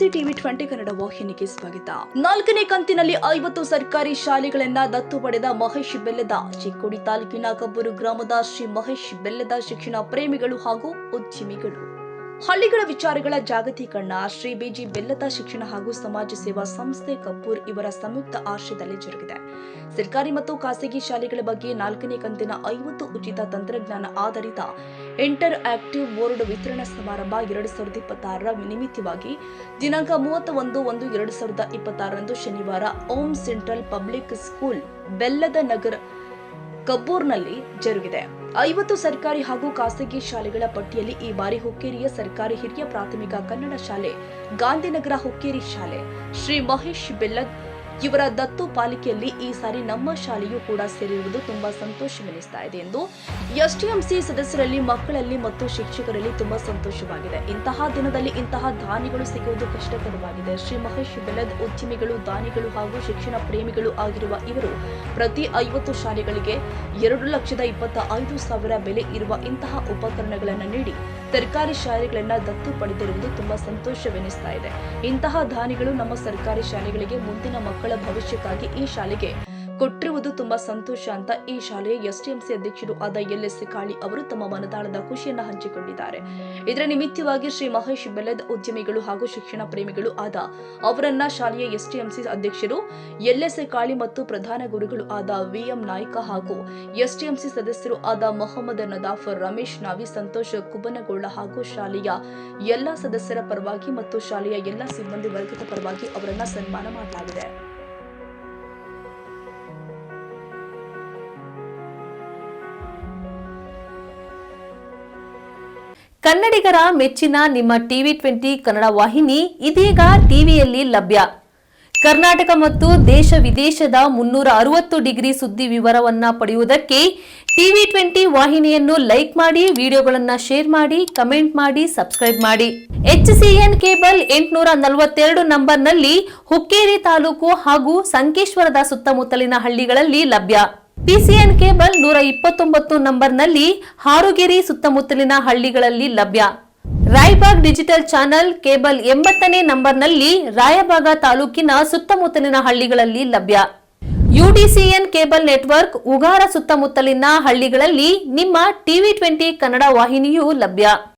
ನಮಸ್ತೆ ಟಿವಿ 20 ಕನ್ನಡ ವಾಹಿನಿಗೆ ಸ್ವಾಗತ. 4ನೇ ಕಂತಿನಲ್ಲಿ 50 ಸರ್ಕಾರಿ ಶಾಲೆಗಳನ್ನ ದತ್ತು ಪಡೆದ ಮಹೇಶ್ ಬೆಲ್ಲದ. ಚಿಕ್ಕೋಡಿ ತಾಲೂಕಿನ ಕಬ್ಬೂರು ಗ್ರಾಮದ ಶ್ರೀ ಮಹೇಶ್ ಬೆಲ್ಲದ ಶಿಕ್ಷಣ ಪ್ರೇಮಿಗಳು ಹಾಗೂ ಉದ್ಯಮಿಗಳು. ಹಳ್ಳಿಗಳ ವಿಚಾರಗಳ ಜಾಗತೀಕರಣ ಶ್ರೀ ಬಿಜಿ ಬೆಲ್ಲದ ಶಿಕ್ಷಣ ಹಾಗೂ ಸಮಾಜ ಸೇವಾ ಸಂಸ್ಥೆ ಕಬ್ಬೂರ್ ಇವರ ಸಂಯುಕ್ತ ಆಶ್ರಯದಲ್ಲಿ ಜರುಗಿದೆ. ಸರ್ಕಾರಿ ಮತ್ತು ಖಾಸಗಿ ಶಾಲೆಗಳ ಬಗ್ಗೆ 4ನೇ ಕಂತಿನ 50 ಉಚಿತ ತಂತ್ರಜ್ಞಾನ ಆಧಾರಿತ ಇಂಟರ್ ಆಕ್ಟಿವ್ ಬೋರ್ಡ್ ವಿತರಣಾ ಸಮಾರಂಭ 2026ರ ನಿಮಿತ್ತವಾಗಿ ದಿನಾಂಕ 31/1/2026ರಂದು ಶನಿವಾರ ಓಂ ಸೆಂಟ್ರಲ್ ಪಬ್ಲಿಕ್ ಸ್ಕೂಲ್ ಬೆಲ್ಲದ ನಗರ ಕಬ್ಬೂರ್ನಲ್ಲಿ ಜರುಗಿದೆ. 50 ಸರ್ಕಾರಿ ಹಾಗೂ ಖಾಸಗಿ ಶಾಲೆಗಳ ಪಟ್ಟಿಯಲ್ಲಿ ಈ ಬಾರಿ ಹುಕ್ಕೇರಿಯ ಸರ್ಕಾರಿ ಹಿರಿಯ ಪ್ರಾಥಮಿಕ ಕನ್ನಡ ಶಾಲೆ, ಗಾಂಧಿನಗರ ಹುಕ್ಕೇರಿ ಶಾಲೆ, ಶ್ರೀ ಮಹೇಶ್ ಬೆಲ್ಲದ್ ಇವರ ದತ್ತು ಪಾಲಿಕೆಯಲ್ಲಿ ಈ ಸಾರಿ ನಮ್ಮ ಶಾಲೆಯೂ ಕೂಡ ಸೇರಿರುವುದು ತುಂಬಾ ಸಂತೋಷವೆನಿಸ್ತಾ ಇದೆ ಎಂದು ಎಸ್ಟಿಎಂಸಿ ಸದಸ್ಯರಲ್ಲಿ, ಮಕ್ಕಳಲ್ಲಿ ಮತ್ತು ಶಿಕ್ಷಕರಲ್ಲಿ ತುಂಬಾ ಸಂತೋಷವಾಗಿದೆ. ಇಂತಹ ದಿನದಲ್ಲಿ ಇಂತಹ ದಾನಿಗಳು ಸಿಗುವುದು ಕಷ್ಟಕರವಾಗಿದೆ. ಶ್ರೀ ಮಹೇಶ್ ಬೆಲ್ಲದ್ ಉದ್ಯಮಿಗಳು, ದಾನಿಗಳು ಹಾಗೂ ಶಿಕ್ಷಣ ಪ್ರೇಮಿಗಳು ಆಗಿರುವ ಇವರು ಪ್ರತಿ 50 ಶಾಲೆಗಳಿಗೆ 2,25,000 ಬೆಲೆ ಇರುವ ಇಂತಹ ಉಪಕರಣಗಳನ್ನು ನೀಡಿ ಸರ್ಕಾರಿ ಶಾಲೆಗಳನ್ನ ದತ್ತು ಪಡೆದಿರುವುದು ತುಂಬಾ ಸಂತೋಷವೆನಿಸ್ತಾ ಇದೆ. ಇಂತಹ ದಾನಿಗಳು ನಮ್ಮ ಸರ್ಕಾರಿ ಶಾಲೆಗಳಿಗೆ ಮುಂದಿನ ಮಕ್ಕಳ ಭವಿಷ್ಯಕ್ಕಾಗಿ ಈ ಶಾಲೆಗೆ ಕೊಟ್ಟಿರುವುದು ತುಂಬಾ ಸಂತೋಷ ಅಂತ ಈ ಶಾಲೆಯ ಎಸ್ಟಿಎಂಸಿ ಅಧ್ಯಕ್ಷರು ಆದ LS ಕಾಳಿ ಅವರು ತಮ್ಮ ಮನದಾಳದ ಖುಷಿಯನ್ನ ಹಂಚಿಕೊಂಡಿದ್ದಾರೆ. ಇದರ ನಿಮಿತ್ತವಾಗಿ ಶ್ರೀ ಮಹೇಶ್ ಬೆಲ್ಲದ್ ಉದ್ಯಮಿಗಳು ಹಾಗೂ ಶಿಕ್ಷಣ ಪ್ರೇಮಿಗಳು ಆದ ಅವರನ್ನ ಶಾಲೆಯ ಎಸ್ಟಿಎಂಸಿ ಅಧ್ಯಕ್ಷರು LS ಕಾಳಿ ಮತ್ತು ಪ್ರಧಾನ ಗುರುಗಳು ಆದ VM ನಾಯ್ಕ ಹಾಗೂ ಎಸ್ಟಿಎಂಸಿ ಸದಸ್ಯರು ಆದ ಮೊಹಮ್ಮದ್ ನದಾಫ್, ರಮೇಶ್ ನಾವಿ, ಸಂತೋಷ್ ಕುಬನಗೊಳ್ಳ ಹಾಗೂ ಶಾಲೆಯ ಎಲ್ಲಾ ಸದಸ್ಯರ ಪರವಾಗಿ ಮತ್ತು ಶಾಲೆಯ ಎಲ್ಲಾ ಸಿಬ್ಬಂದಿ ವರ್ಗದ ಪರವಾಗಿ ಅವರನ್ನ ಸನ್ಮಾನ ಮಾಡಲಾಗಿದೆ. ಕನ್ನಡಿಗರ ಮೆಚ್ಚಿನ ನಿಮ್ಮ ಟಿವಿ 20 ಕನ್ನಡ ವಾಹಿನಿ ಇದೀಗ ಟಿವಿಯಲ್ಲಿ ಲಭ್ಯ. ಕರ್ನಾಟಕ ಮತ್ತು ದೇಶ ವಿದೇಶದ 360 ಡಿಗ್ರಿ ಸುದ್ದಿ ವಿವರವನ್ನ ಪಡೆಯುವುದಕ್ಕೆ ಟಿವಿ 20 ವಾಹಿನಿಯನ್ನು ಲೈಕ್ ಮಾಡಿ, ವಿಡಿಯೋಗಳನ್ನು ಶೇರ್ ಮಾಡಿ, ಕಮೆಂಟ್ ಮಾಡಿ, ಸಬ್ಸ್ಕ್ರೈಬ್ ಮಾಡಿ. HCN ಕೇಬಲ್ 842 ನಂಬರ್ನಲ್ಲಿ ಹುಕ್ಕೇರಿ ತಾಲೂಕು ಹಾಗೂ ಸಂಕೇಶ್ವರದ ಸುತ್ತಮುತ್ತಲಿನ ಹಳ್ಳಿಗಳಲ್ಲಿ ಲಭ್ಯ. PCN ಕೇಬಲ್ 129 ನಂಬರ್ನಲ್ಲಿ ಹಾರುಗೆರೆ ಸುತ್ತಮುತ್ತಲಿನ ಹಳ್ಳಿಗಳಲ್ಲಿ ಲಭ್ಯ. ರಾಯಬಾಗ್ ಡಿಜಿಟಲ್ ಚಾನೆಲ್ ಕೇಬಲ್ 80ನೇ ನಂಬರ್ನಲ್ಲಿ ರಾಯಬಾಗ ತಾಲೂಕಿನ ಸುತ್ತಮುತ್ತಲಿನ ಹಳ್ಳಿಗಳಲ್ಲಿ ಲಭ್ಯ. UDCN ಕೇಬಲ್ ನೆಟ್ವರ್ಕ್ ಉಗಾರ ಸುತ್ತಮುತ್ತಲಿನ ಹಳ್ಳಿಗಳಲ್ಲಿ ನಿಮ್ಮ ಟಿವಿ 20 ಕನ್ನಡ ವಾಹಿನಿಯೂ ಲಭ್ಯ.